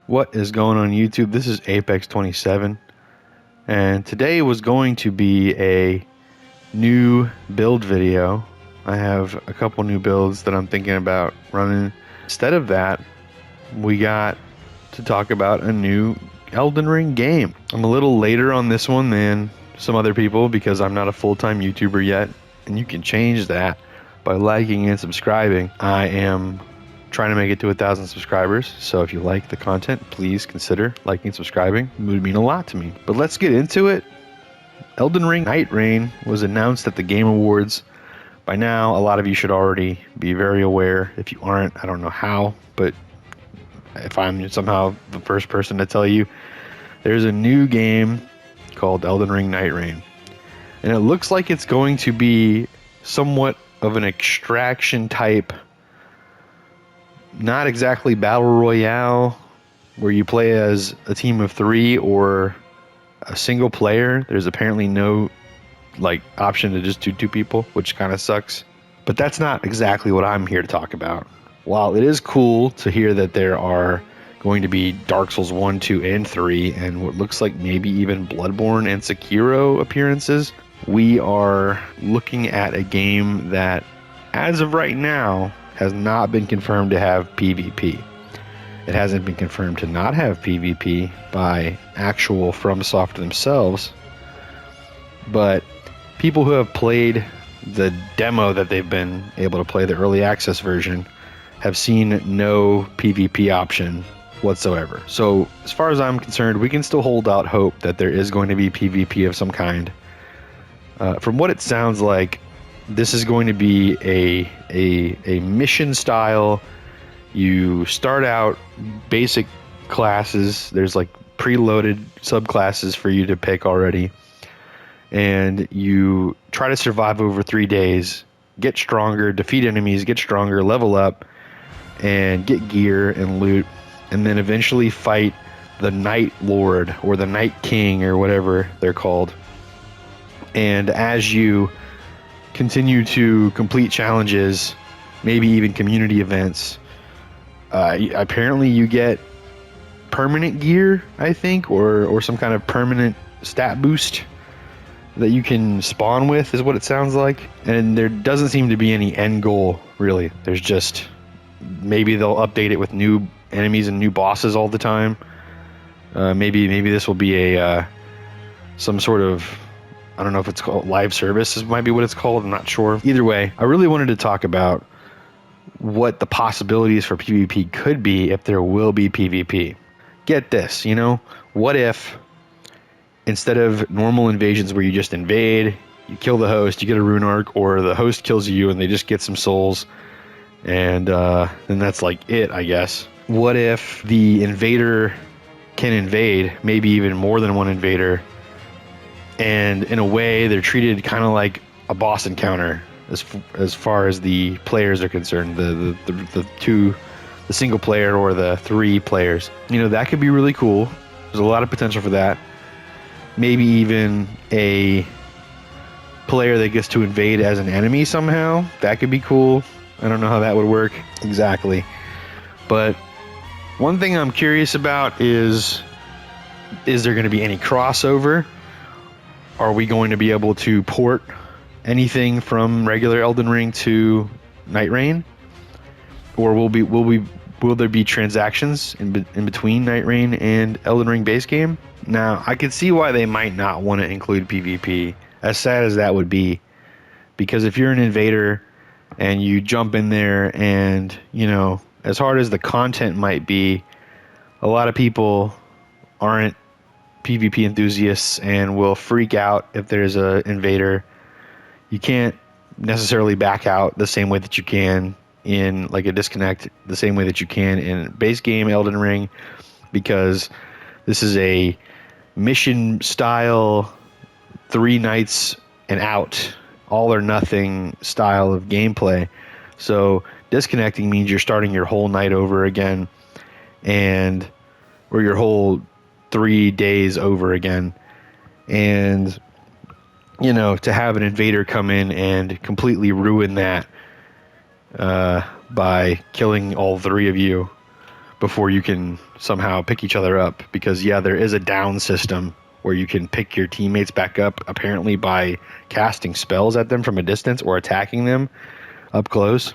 What is going on YouTube? This is Apex 27, and today was going to be a new build video. I have a couple new builds that I'm thinking about running. Instead of that, we got to talk about a new Elden Ring game. I'm a little later on this one than some other people because I'm not a full-time YouTuber yet, and you can change that by liking and subscribing. I am trying to make it to 1,000 subscribers, so if you like the content, please consider liking and subscribing. It would mean a lot to me. But let's get into it. Elden Ring NIGHTREIGN was announced at the Game Awards. By now, a lot of you should already be very aware. If you aren't, I don't know how, but if I'm somehow the first person to tell you, there's a new game called Elden Ring NIGHTREIGN. And it looks like it's going to be somewhat of an extraction type, not exactly battle royale where you play as a team of 3 or a single player. There's apparently no option to just do 2 people, which kind of sucks. But that's not exactly what I'm here to talk about. While it is cool to hear that there are going to be Dark Souls 1, 2, and 3, and what looks like maybe even Bloodborne and Sekiro appearances, we are looking at a game that, as of right now, has not been confirmed to have PvP. It hasn't been confirmed to not have PvP by actual FromSoft themselves, but people who have played the demo that they've been able to play, the early access version, have seen no PvP option whatsoever. So as far as I'm concerned, we can still hold out hope that there is going to be PvP of some kind. From what it sounds like, this is going to be a mission style. You start out basic classes. There's like preloaded subclasses for you to pick already. And you try to survive over 3 days, get stronger, defeat enemies, get stronger, level up, and get gear and loot. And then eventually fight the Night Lord or the Night King or whatever they're called. And as you continue to complete challenges, maybe even community events, apparently you get permanent gear, I think, or some kind of permanent stat boost that you can spawn with, is what it sounds like. And there doesn't seem to be any end goal, really. There's just, maybe they'll update it with new enemies and new bosses all the time. Maybe this will be a some sort of, I don't know if it's called live service, might be what it's called, I'm not sure. Either way, I really wanted to talk about what the possibilities for PvP could be if there will be PvP. Get this, what if instead of normal invasions where you just invade, you kill the host, you get a rune arc, or the host kills you and they just get some souls, and then that's like it, I guess. What if the invader can invade, maybe even more than one invader, and in a way they're treated kind of like a boss encounter as far as the players are concerned, the single player or the 3 players. That could be really cool. There's a lot of potential for that. Maybe even a player that gets to invade as an enemy somehow. That could be cool. I don't know how that would work exactly. But one thing I'm curious about is there going to be any crossover? Are we going to be able to port anything from regular Elden Ring to NIGHTREIGN? Or will there be transactions in between NIGHTREIGN and Elden Ring base game? Now, I can see why they might not want to include PvP, as sad as that would be, because if you're an invader and you jump in there and, as hard as the content might be, a lot of people aren't PvP enthusiasts and will freak out if there's an invader. You can't necessarily back out the same way that you can in like a disconnect, the same way that you can in base game Elden Ring, because this is a mission style 3 nights and out, all or nothing style of gameplay. So disconnecting means you're starting your whole night over again, or your whole 3 days over again. And to have an invader come in and completely ruin that by killing all 3 of you before you can somehow pick each other up. Because yeah, there is a down system where you can pick your teammates back up, apparently by casting spells at them from a distance or attacking them up close.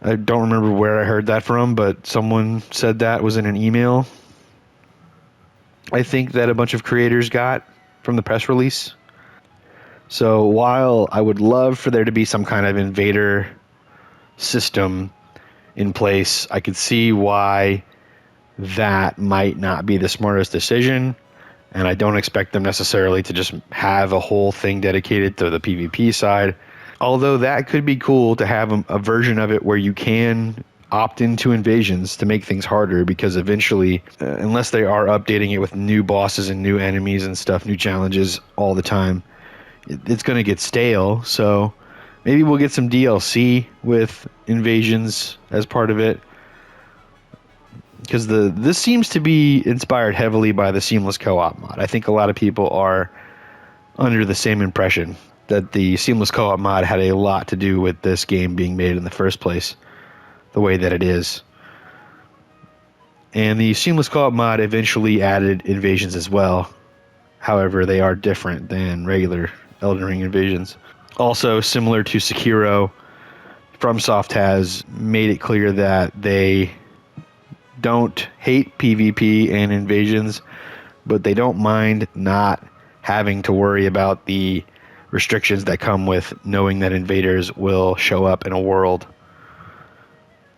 I don't remember where I heard that from, but someone said that was in an email. I think that a bunch of creators got from the press release. So while I would love for there to be some kind of invader system in place, I could see why that might not be the smartest decision. And I don't expect them necessarily to just have a whole thing dedicated to the PvP side. Although that could be cool to have a version of it where you can opt into invasions to make things harder, because eventually, unless they are updating it with new bosses and new enemies and stuff, new challenges all the time, it's going to get stale. So maybe we'll get some DLC with invasions as part of it. Because this seems to be inspired heavily by the seamless co-op mod. I think a lot of people are under the same impression that the seamless co-op mod had a lot to do with this game being made in the first place, the way that it is. And the seamless co-op mod eventually added invasions as well. However, they are different than regular Elden Ring invasions. Also, similar to Sekiro, FromSoft has made it clear that they don't hate PvP and invasions, but they don't mind not having to worry about the restrictions that come with knowing that invaders will show up in a world.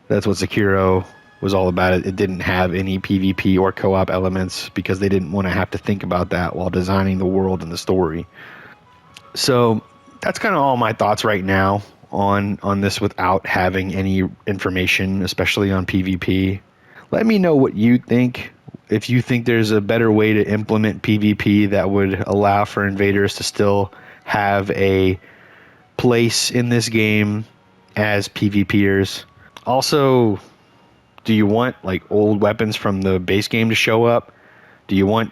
That's what Sekiro was all about. It didn't have any PvP or co-op elements because they didn't want to have to think about that while designing the world and the story. So that's kind of all my thoughts right now on this without having any information, especially on PvP. Let me know what you think. If you think there's a better way to implement PvP that would allow for invaders to still have a place in this game as PvPers. Also, do you want like old weapons from the base game to show up? Do you want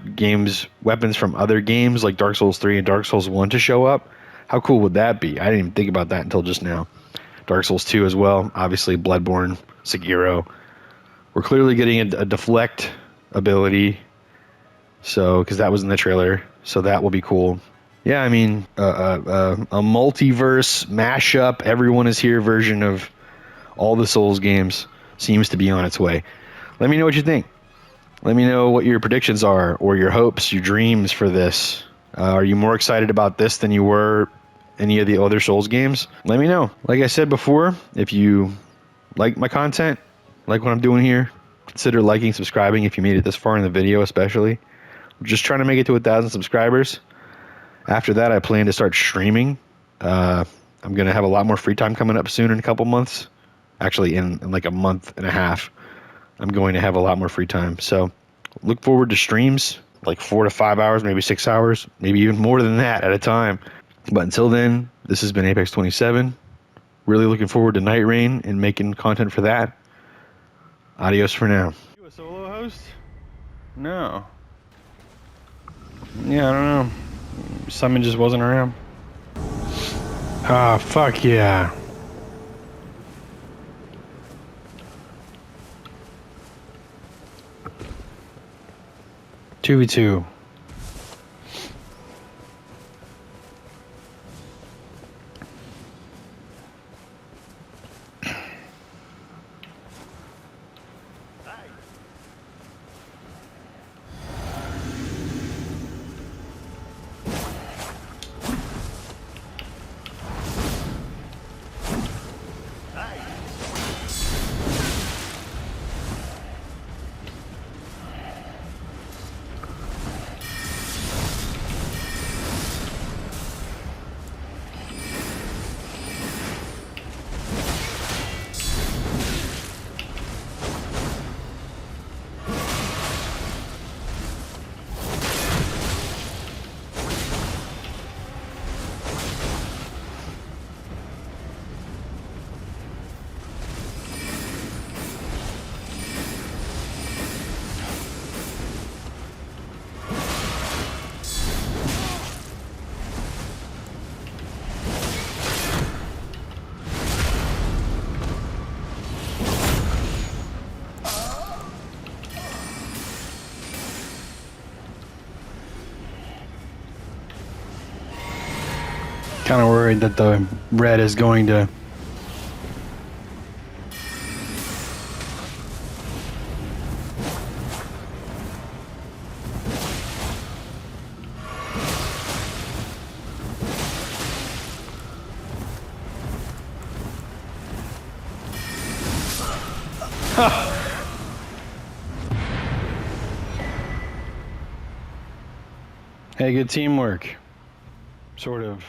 weapons from other games like Dark Souls 3 and Dark Souls 1 to show up? How cool would that be? I didn't even think about that until just now. Dark Souls 2 as well. Obviously, Bloodborne, Sekiro. We're clearly getting a deflect ability, so because that was in the trailer, so that will be cool. Yeah, I mean, a multiverse mashup, everyone is here version of all the Souls games seems to be on its way. Let me know what you think. Let me know what your predictions are, or your hopes, your dreams for this. Are you more excited about this than you were any of the other Souls games? Let me know. Like I said before, if you like my content, like what I'm doing here, consider liking, subscribing if you made it this far in the video especially. I'm just trying to make it to 1,000 subscribers. After that, I plan to start streaming. I'm going to have a lot more free time coming up soon in a couple months. Actually, in like a month and a half, I'm going to have a lot more free time. So look forward to streams, like 4 to 5 hours, maybe 6 hours, maybe even more than that at a time. But until then, this has been Apex 27. Really looking forward to Night Rain and making content for that. Adios for now. You a solo host? No. Yeah, I don't know. Simon just wasn't around. Ah, fuck yeah. Two v two. Kind of worried that the red is going to... Hey, good teamwork. Sort of.